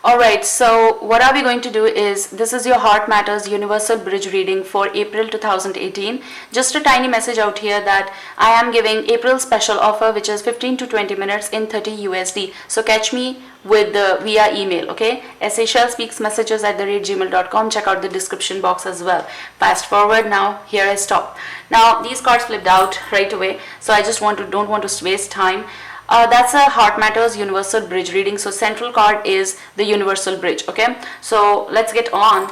Alright, so what are we going to do is, this is your Heart Matters Universal Bridge reading for April 2018. Just a tiny message out here that I am giving April special offer, which is 15 to 20 minutes in 30 USD. So catch me with the via email, okay? sashellsspeaksmessages@gmail.com. Check out the description box as well. Fast forward now, here I stop. Now these cards flipped out right away, so I just don't want to waste time. That's a Heart Matters Universal Bridge reading. So central card is the Universal Bridge, okay? So let's get on.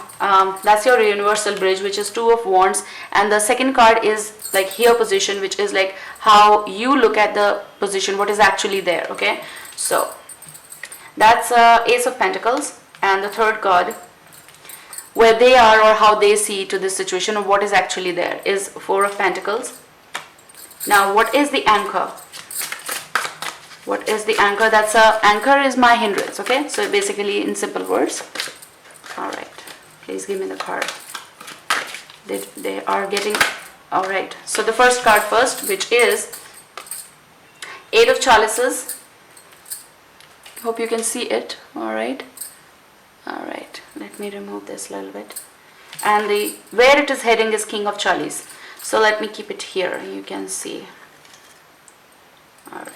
That's your Universal Bridge, which is Two of Wands, and the second card is like here position, which is like how you look at the position, what is actually there, okay? So that's Ace of Pentacles, and the third card, where they are or how they see to this situation or what is actually there, is Four of Pentacles. Now what is the anchor? What is the anchor? That's anchor is my hindrance, okay? So basically in simple words. All right, please give me the card. They are getting, all right. So the first card first, which is Eight of Chalices. Hope you can see it, all right. All right, let me remove this a little bit. And where it is heading is King of Chalice. So let me keep it here, you can see. All right.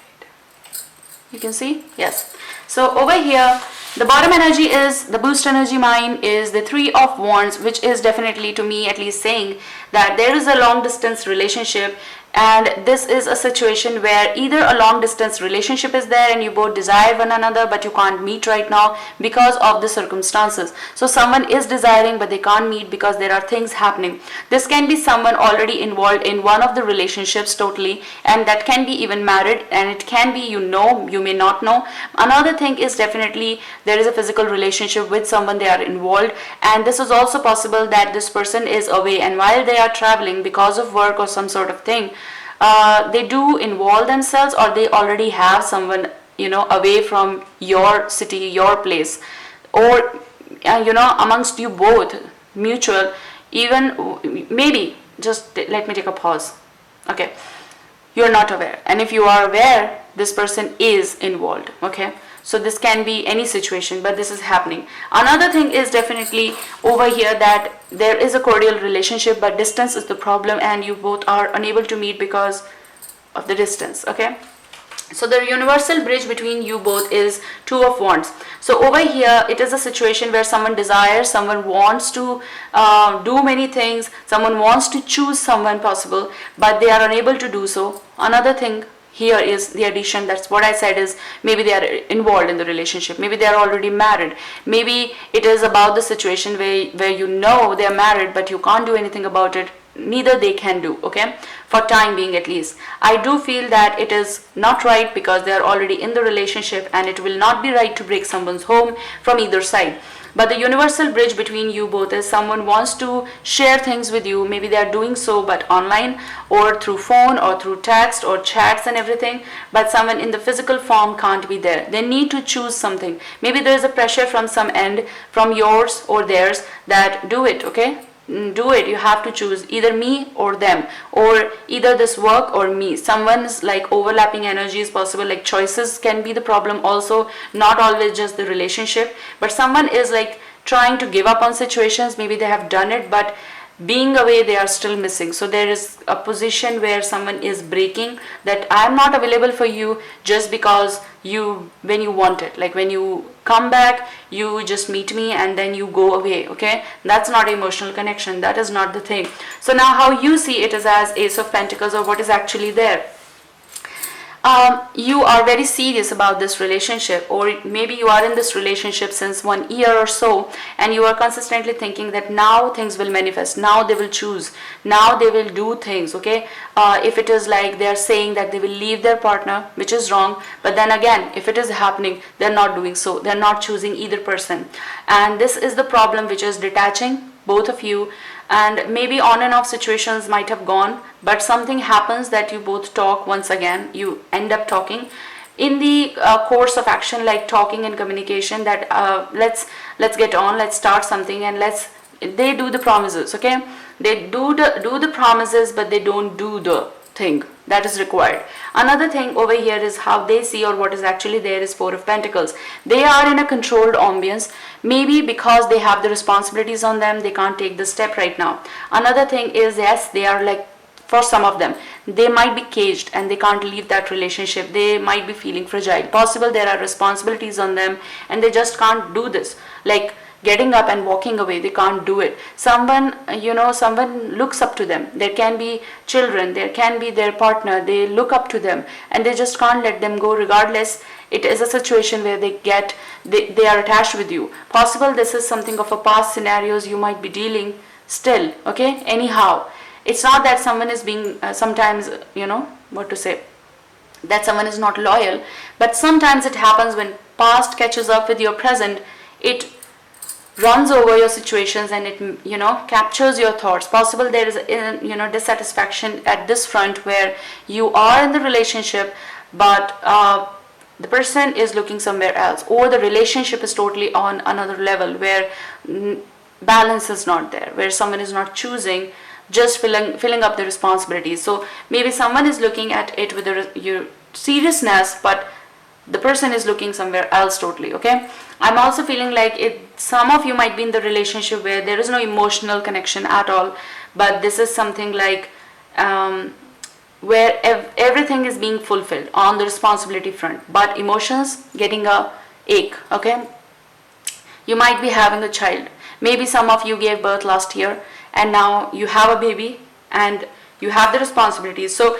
You can see? Yes. So over here, the bottom energy is, the boost energy mine is the Three of Wands, which is definitely, to me at least, saying that there is a long distance relationship, and this is a situation where either a long distance relationship is there and you both desire one another but you can't meet right now because of the circumstances. So someone is desiring but they can't meet because there are things happening. This can be someone already involved in one of the relationships totally, and that can be even married, and it can be, you may not know. Another thing is definitely there is a physical relationship with someone, they are involved, and this is also possible that this person is away, and while they are traveling because of work or some sort of thing, they do involve themselves, or they already have someone away from your city, your place, or amongst you both, mutual, even maybe. Just let me take a pause. Okay, you're not aware, and if you are aware, this person is involved, okay? So this can be any situation, but this is happening. Another thing is definitely over here that there is a cordial relationship, but distance is the problem, and you both are unable to meet because of the distance, okay? So the universal bridge between you both is Two of Wands. So over here, it is a situation where someone desires, someone wants to do many things, someone wants to choose someone possible, but they are unable to do so. Another thing here is the addition, that's what I said, is maybe they are involved in the relationship, maybe they are already married, maybe it is about the situation where they are married but you can't do anything about it, neither they can do, okay, for time being at least. I do feel that it is not right because they are already in the relationship, and it will not be right to break someone's home from either side. But the universal bridge between you both is someone wants to share things with you. Maybe they are doing so but online, or through phone, or through text or chats and everything, but someone in the physical form can't be there. They need to choose something. Maybe there is a pressure from some end, from yours or theirs, that do it, okay? Do it. You have to choose either me or them, or either this work or me. Someone's like overlapping energy is possible, like choices can be the problem also, not always just the relationship, but someone is like trying to give up on situations. Maybe they have done it, but being away they are still missing. So there is a position where someone is breaking, that I am not available for you just because when you want it, like when you come back you just meet me and then you go away, okay? That's not emotional connection, that is not the thing. So now how you see it is as Ace of Pentacles, or what is actually there. You are very serious about this relationship, or maybe you are in this relationship since 1 year or so, and you are consistently thinking that now things will manifest, now they will choose, now they will do things, okay? If it is like they are saying that they will leave their partner, which is wrong, but then again, if it is happening, they're not doing so, they're not choosing either person, and this is the problem, which is detaching both of you. And maybe on and off situations might have gone, but something happens that you both talk once again, you end up talking in the course of action, like talking and communication, that let's get on, let's start something, and they do the promises, okay? They do the promises, but they don't do the thing that is required. Another thing over here is how they see, or what is actually there, is Four of Pentacles. They are in a controlled ambience, maybe because they have the responsibilities on them, they can't take the step right now. Another thing is, yes, they are like, for some of them, they might be caged and they can't leave that relationship. They might be feeling fragile. Possible there are responsibilities on them and they just can't do this. Like getting up and walking away, they can't do it. Someone looks up to them. There can be children, there can be their partner, they look up to them and they just can't let them go, regardless. It is a situation where they are attached with you. Possible this is something of a past scenarios you might be dealing still, okay? Anyhow, it's not that someone is being sometimes, that someone is not loyal, but sometimes it happens when past catches up with your present, it runs over your situations and it captures your thoughts. Possible there is dissatisfaction at this front, where you are in the relationship but the person is looking somewhere else, or the relationship is totally on another level where balance is not there, where someone is not choosing, just filling up the responsibilities. So maybe someone is looking at it with your seriousness, but the person is looking somewhere else totally, okay? I'm also feeling like some of you might be in the relationship where there is no emotional connection at all, but this is something like where everything is being fulfilled on the responsibility front, but emotions getting a ache, okay? You might be having a child. Maybe some of you gave birth last year and now you have a baby and you have the responsibilities. So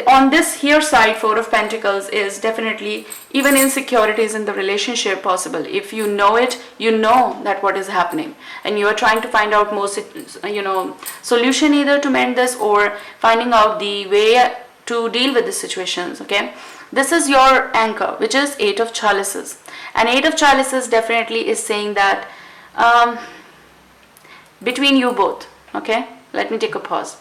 on this here side, Four of Pentacles is definitely even insecurities in the relationship possible. If you know it, you know that what is happening and you are trying to find out more solution, either to mend this or finding out the way to deal with the situations, okay? This is your anchor, which is Eight of Chalices. And Eight of Chalices definitely is saying that between you both, okay? Let me take a pause.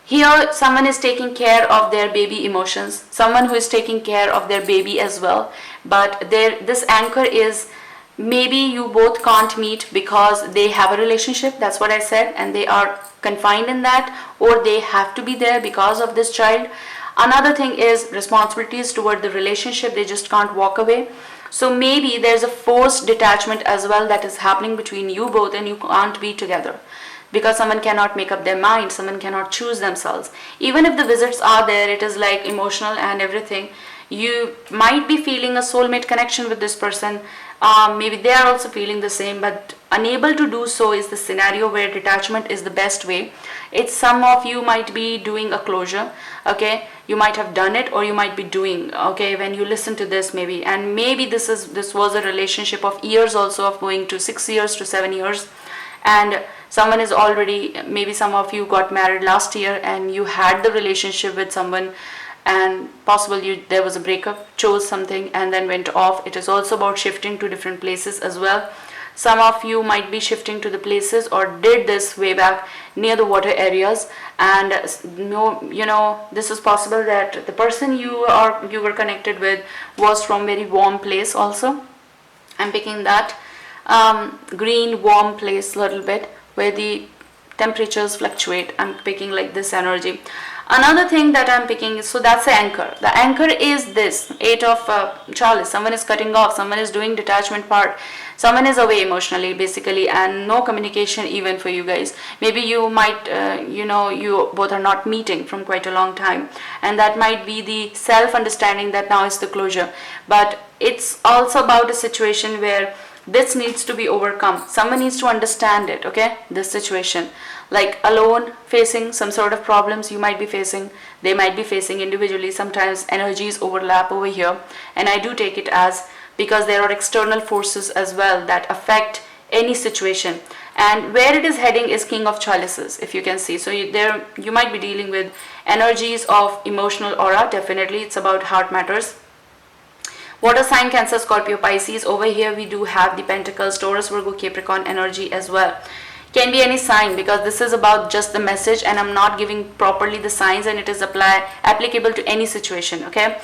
Here, someone is taking care of their baby emotions, someone who is taking care of their baby as well, but this anchor is, maybe you both can't meet because they have a relationship, that's what I said, and they are confined in that, or they have to be there because of this child. Another thing is responsibilities toward the relationship, they just can't walk away. So maybe there's a forced detachment as well that is happening between you both, and you can't be together because someone cannot make up their mind, someone cannot choose themselves. Even if the visits are there, it is like emotional and everything. You might be feeling a soulmate connection with this person. Maybe they are also feeling the same, but unable to do so is the scenario where detachment is the best way. It's some of you might be doing a closure, okay? You might have done it, or you might be doing, okay, when you listen to this maybe. And maybe this was a relationship of years also, of going to 6 years to 7 years. And someone is already, maybe some of you got married last year and you had the relationship with someone, and possible there was a breakup, chose something and then went off. It is also about shifting to different places as well. Some of you might be shifting to the places, or did this way back near the water areas, and this is possible that the person you were connected with was from very warm place also. I'm picking that green warm place, little bit where the temperatures fluctuate. I'm picking like this energy. Another thing that I'm picking is, so that's the anchor. The anchor is this Eight of Chalice. Someone is cutting off, someone is doing detachment part, someone is away emotionally basically, and no communication even for you guys. Maybe you might you both are not meeting from quite a long time, and that might be the self-understanding that now is the closure. But it's also about a situation where this needs to be overcome. Someone needs to understand it, okay? This situation, like alone facing some sort of problems you might be facing, they might be facing individually. Sometimes energies overlap over here, and I do take it as, because there are external forces as well that affect any situation. And where it is heading is King of Chalices, if you can see. So you might be dealing with energies of emotional aura. Definitely it's about heart matters. Water sign, Cancer, Scorpio, Pisces. Over here we do have the Pentacles, Taurus, Virgo, Capricorn energy as well. Can be any sign, because this is about just the message and I'm not giving properly the signs, and it is applicable to any situation, okay?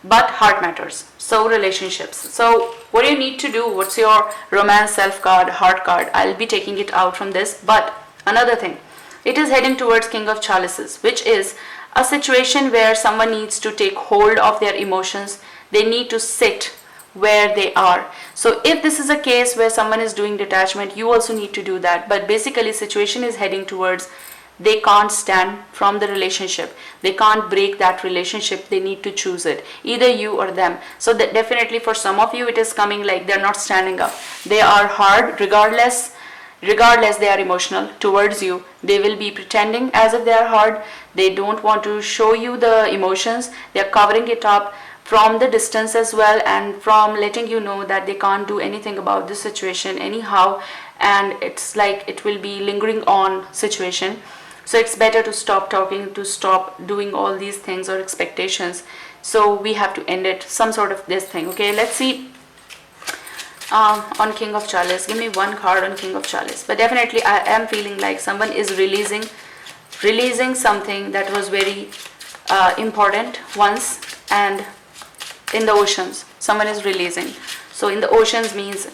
but heart matters. So relationships. So what do you need to do? What's your romance self card, heart card? I'll be taking it out from this. But another thing, it is heading towards King of Chalices, which is a situation where someone needs to take hold of their emotions. They need to sit where they are. So if this is a case where someone is doing detachment, you also need to do that. But basically situation is heading towards they can't stand from the relationship, they can't break that relationship, they need to choose it, either you or them. So that definitely for some of you it is coming like they're not standing up, they are hard regardless they are emotional towards you, they will be pretending as if they are hard, they don't want to show you the emotions, they are covering it up from the distance as well, and from letting you know that they can't do anything about this situation anyhow, and it's like it will be lingering on situation. So it's better to stop talking, to stop doing all these things or expectations. So we have to end it, some sort of this thing. Okay, let's see. On King of Chalice, give me one card on King of Chalice. But definitely I am feeling like someone is releasing something that was very important once, and in the oceans someone is releasing. So in the oceans means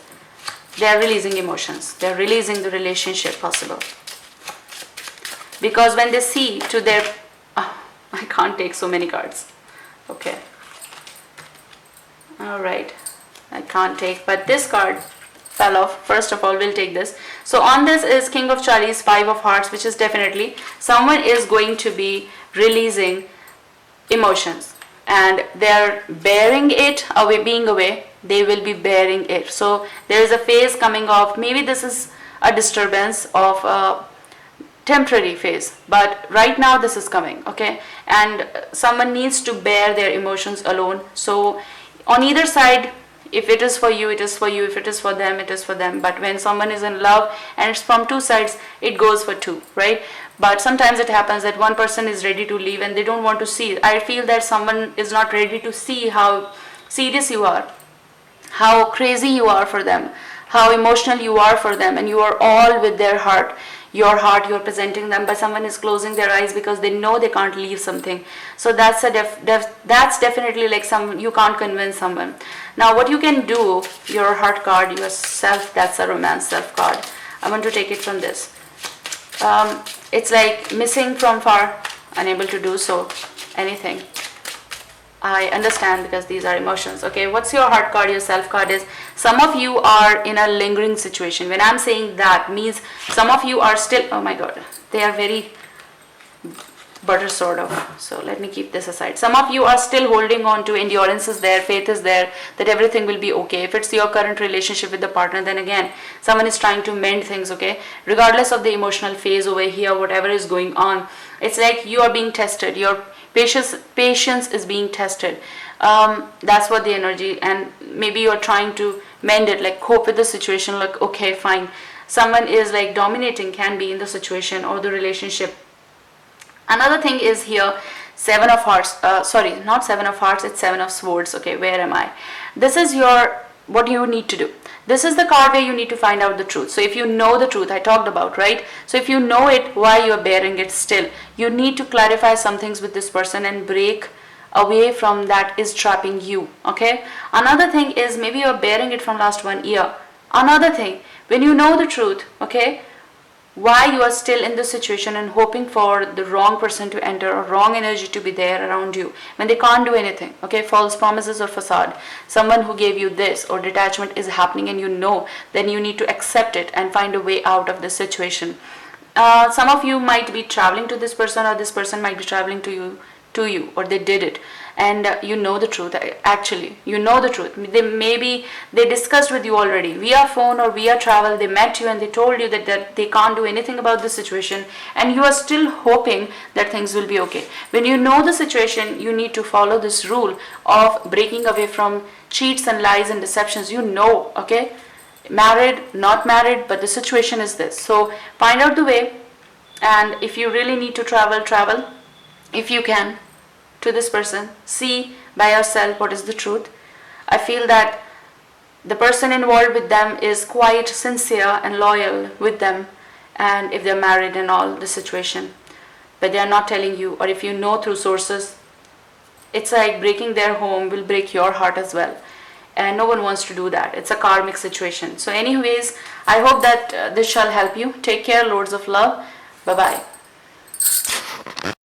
they are releasing emotions, they are releasing the relationship possible. Because when they see to their I can't take so many cards. Okay, all right, I can't take, but this card fell off. First of all, we'll take this. So on this is King of Chalice, 5 of Hearts, which is definitely someone is going to be releasing emotions, and they're bearing it away, being away, they will be bearing it. So there is a phase coming off, maybe this is a disturbance of a temporary phase, but right now this is coming. Okay, and someone needs to bear their emotions alone. So on either side, if it is for you, it is for you, if it is for them, it is for them. But when someone is in love and it's from two sides, it goes for two, right? But sometimes it happens that one person is ready to leave and they don't want to see it. I feel that someone is not ready to see how serious you are, how crazy you are for them, how emotional you are for them, and you are all with their heart. Your heart, you're presenting them, but someone is closing their eyes because they know they can't leave something. So that's a that's definitely like you can't convince someone. Now what you can do, your heart card, yourself, that's a romance self card. I want to take it from this. It's like missing from far, unable to do so, anything. I understand because these are emotions. Okay, what's your heart card? Your self card is some of you are in a lingering situation. When I'm saying that means some of you are still, oh my god, they are very butter sort of. So let me keep this aside. Some of you are still holding on to, endurance is there, faith is there, that everything will be okay. If it's your current relationship with the partner, then again someone is trying to mend things. Okay, regardless of the emotional phase over here, whatever is going on, it's like you are being tested. Your patience is being tested. That's what the energy, and maybe you're trying to mend it, like cope with the situation, like okay fine, someone is like dominating, can be in the situation or the relationship. Another thing is here, 7 of Hearts, sorry, not 7 of Hearts, it's 7 of Swords. Okay, where am I? This is your, what you need to do. This is the card where you need to find out the truth. So if you know the truth, I talked about, right? So if you know it, why you're bearing it still, you need to clarify some things with this person and break away from that is trapping you. Okay, another thing is maybe you're bearing it from last 1 year. Another thing, when you know the truth, okay, why you are still in this situation and hoping for the wrong person to enter or wrong energy to be there around you when they can't do anything. Okay, false promises or facade, someone who gave you this, or detachment is happening and you know, then you need to accept it and find a way out of the situation. Some of you might be traveling to this person, or this person might be traveling to you, or they did it, and you know the truth. Actually you know the truth. They discussed with you already via phone or via travel, they met you and they told you that they can't do anything about the situation, and you are still hoping that things will be okay. When you know the situation, you need to follow this rule of breaking away from cheats and lies and deceptions. You know, okay, married, not married, but the situation is this. So find out the way, and if you really need to travel if you can to this person, see by yourself what is the truth. I feel that the person involved with them is quite sincere and loyal with them, and if they're married and all the situation, but they are not telling you, or if you know through sources, it's like breaking their home will break your heart as well, and no one wants to do that. It's a karmic situation. So anyways, I hope that this shall help you. Take care, loads of love. Bye bye.